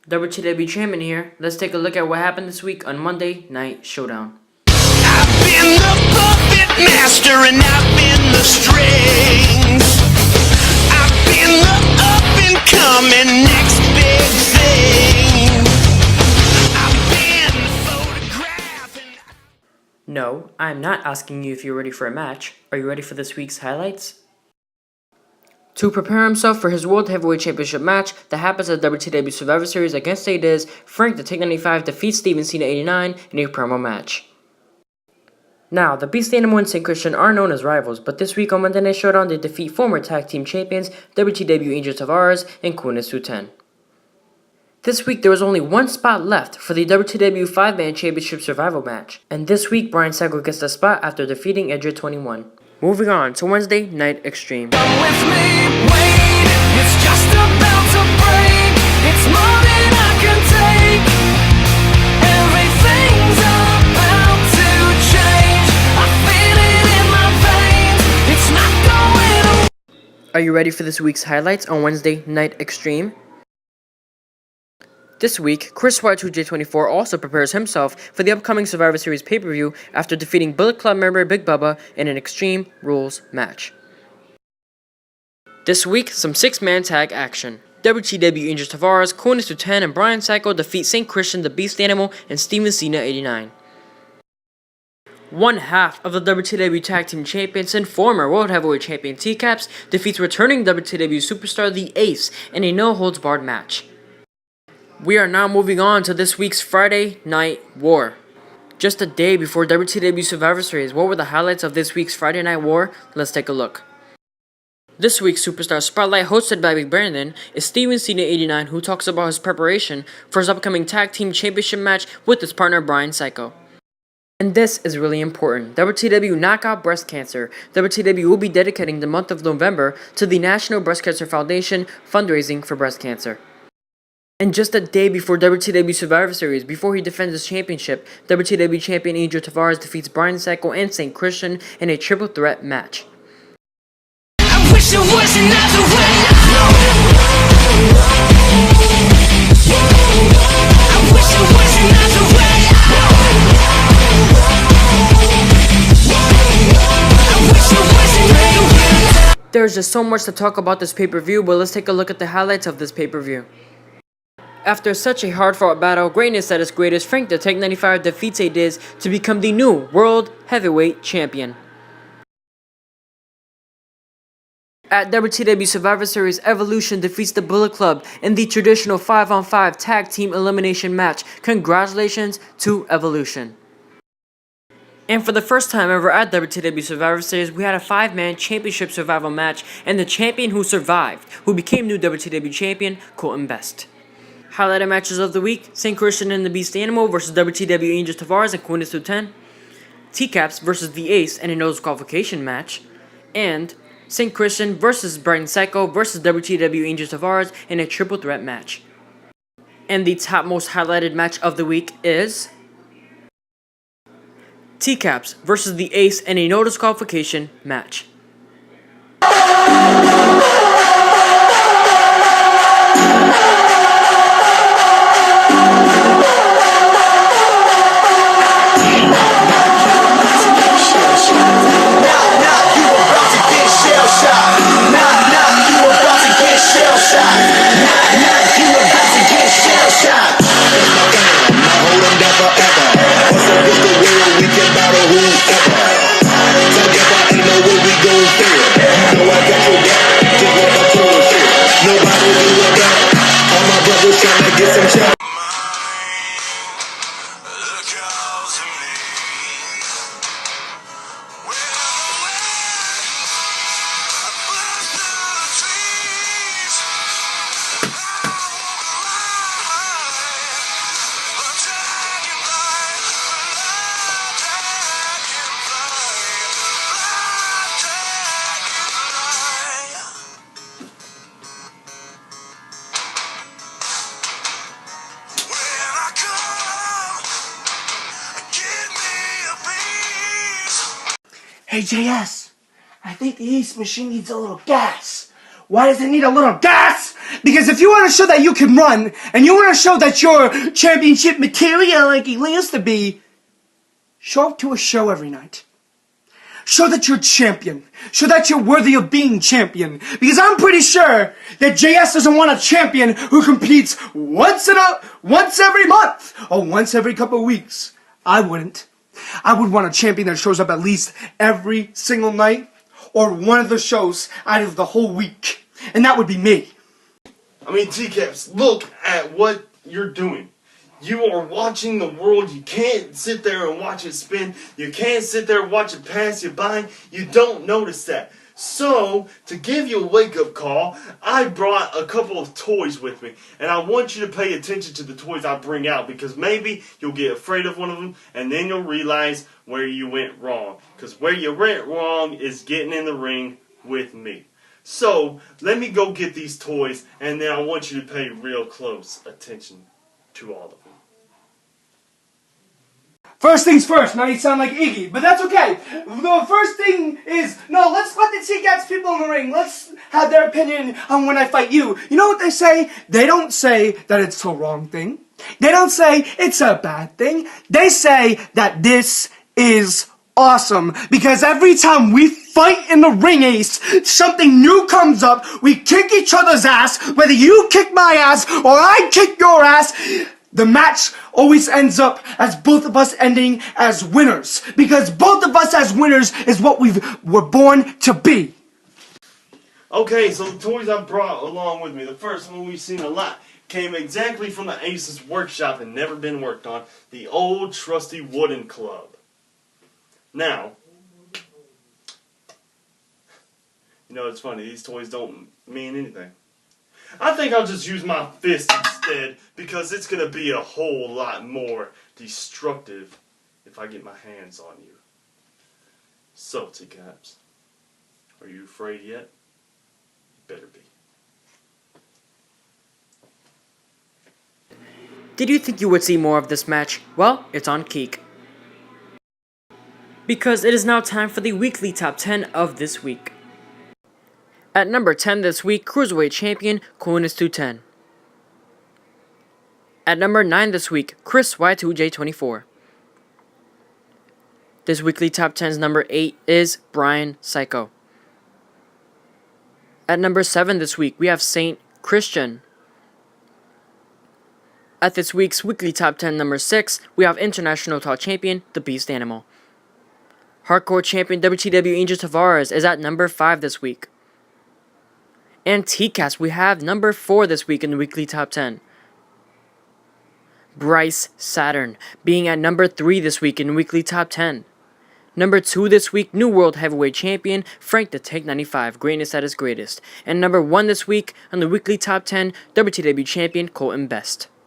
WTW Champion here. Let's take a look at what happened this week on Monday Night Showdown. I've been the puppet master and I've been the strings. I've been the up and coming next big thing. I've been photographing. No, I'm not asking you if you're ready for a match. Are you ready for this week's highlights? To prepare himself for his World Heavyweight Championship match that happens at the WTW Survivor Series against The Diz, Frank the Tank 95 defeats Steven Cena 89 in a promo match. Now, the Beast Animal and St. Christian are known as rivals, but this week on Monday Night Showdown they defeat former tag team champions WTW Angel Tavares and Kunisu-10. This week there was only one spot left for the WTW 5-Man Championship Survival match, and this week Brian Sago gets the spot after defeating Edge 21. Moving on to Wednesday Night Extreme. Come with me, wait, it's just about to break. It's more than I can take. Everything's about to change. I feel it in my veins. It's not going away. Are you ready for this week's highlights on Wednesday Night Extreme? This week, Chris Y2J24 also prepares himself for the upcoming Survivor Series pay-per-view after defeating Bullet Club member Big Bubba in an Extreme Rules match. This week, some 6-man tag action. WTW Angel Tavares, Kunisu-10, and Brian Sago defeat St. Christian the Beast Animal and Steven Cena 89. One half of the WTW Tag Team Champions and former World Heavyweight Champion T-Caps defeats returning WTW Superstar The Ace in a no-holds-barred match. We are now moving on to this week's Friday Night War. Just a day before WTW Survivor Series, what were the highlights of this week's Friday Night War? Let's take a look. This week's Superstar Spotlight, hosted by Big Brandon, is Steven Cena 89, who talks about his preparation for his upcoming Tag Team Championship match with his partner Brian Sago. And this is really important. WTW Knockout Breast Cancer. WTW will be dedicating the month of November to the National Breast Cancer Foundation fundraising for breast cancer. And just a day before WTW Survivor Series, before he defends his championship, WTW Champion Angel Tavares defeats Brian Sago and St. Christian in a triple threat match. I wish it was another way. I wish it was another way. I wish it was another way. There's just so much to talk about this pay-per-view, but let's take a look at the highlights of this pay-per-view. After such a hard-fought battle, greatness at its greatest, Frank the Tank 95 defeats The Diz to become the new World Heavyweight Champion. At WTW Survivor Series, Evolution defeats the Bullet Club in the traditional 5-on-5 tag team elimination match. Congratulations to Evolution. And for the first time ever at WTW Survivor Series, we had a 5-man championship survival match, and the champion who survived, who became new WTW champion, Colton Best. Highlighted matches of the week: St. Christian and the Beast Animal versus WTW Angel Tavares and Kunisu-10, T-Caps versus The Ace in a no disqualification match, and St. Christian versus Brian Sago versus WTW Angel Tavares in a triple threat match. And the top most highlighted match of the week is T-Caps versus The Ace in a no disqualification match. Hey JS, I think the Ace machine needs a little gas. Why does it need a little gas? Because if you want to show that you can run, and you want to show that you're championship material like he used to be, show up to a show every night. Show that you're champion. Show that you're worthy of being champion. Because I'm pretty sure that JS doesn't want a champion who competes once every month or once every couple of weeks. I wouldn't. I would want a champion that shows up at least every single night or one of the shows out of the whole week. And that would be me. I mean, TCaps, look at what you're doing. You are watching the world. You can't sit there and watch it spin. You can't sit there and watch it pass you by. You don't notice that. So, to give you a wake-up call, I brought a couple of toys with me. And I want you to pay attention to the toys I bring out, because maybe you'll get afraid of one of them, and then you'll realize where you went wrong. Because where you went wrong is getting in the ring with me. So, let me go get these toys, and then I want you to pay real close attention to all of them. First things first, now you sound like Iggy, but that's okay. The first thing is, no, let's let the TCats people in the ring. Let's have their opinion on when I fight you. You know what they say? They don't say that it's the wrong thing. They don't say it's a bad thing. They say that this is awesome. Because every time we fight in the ring, Ace, something new comes up. We kick each other's ass, whether you kick my ass or I kick your ass. The match always ends up as both of us ending as winners. Because both of us as winners is what we're born to be. Okay, so the toys I brought along with me, the first one we've seen a lot, came exactly from the Ace's workshop and never been worked on. The old trusty wooden club. Now, you know, it's funny, these toys don't mean anything. I think I'll just use my fist instead, because it's going to be a whole lot more destructive if I get my hands on you. So, TCaps, are you afraid yet? You better be. Did you think you would see more of this match? Well, it's on Keek. Because it is now time for the weekly top 10 of this week. At number 10 this week, Cruiserweight Champion, Coolness 210. At number 9 this week, Chris Y2J24. This weekly top 10's number 8 is Brian Psycho. At number 7 this week, we have Saint Christian. At this week's weekly top 10 number 6, we have International Top Champion, The Beast Animal. Hardcore Champion WTW Angel Tavares is at number 5 this week. And TCast, we have number 4 this week in the weekly top 10. Bryce Saturn, being at number 3 this week in the weekly top 10. Number 2 this week, New World Heavyweight Champion, Frank the Tank 95, Greatness at his greatest. And number 1 this week on the weekly top 10, WTW Champion, Colton Best.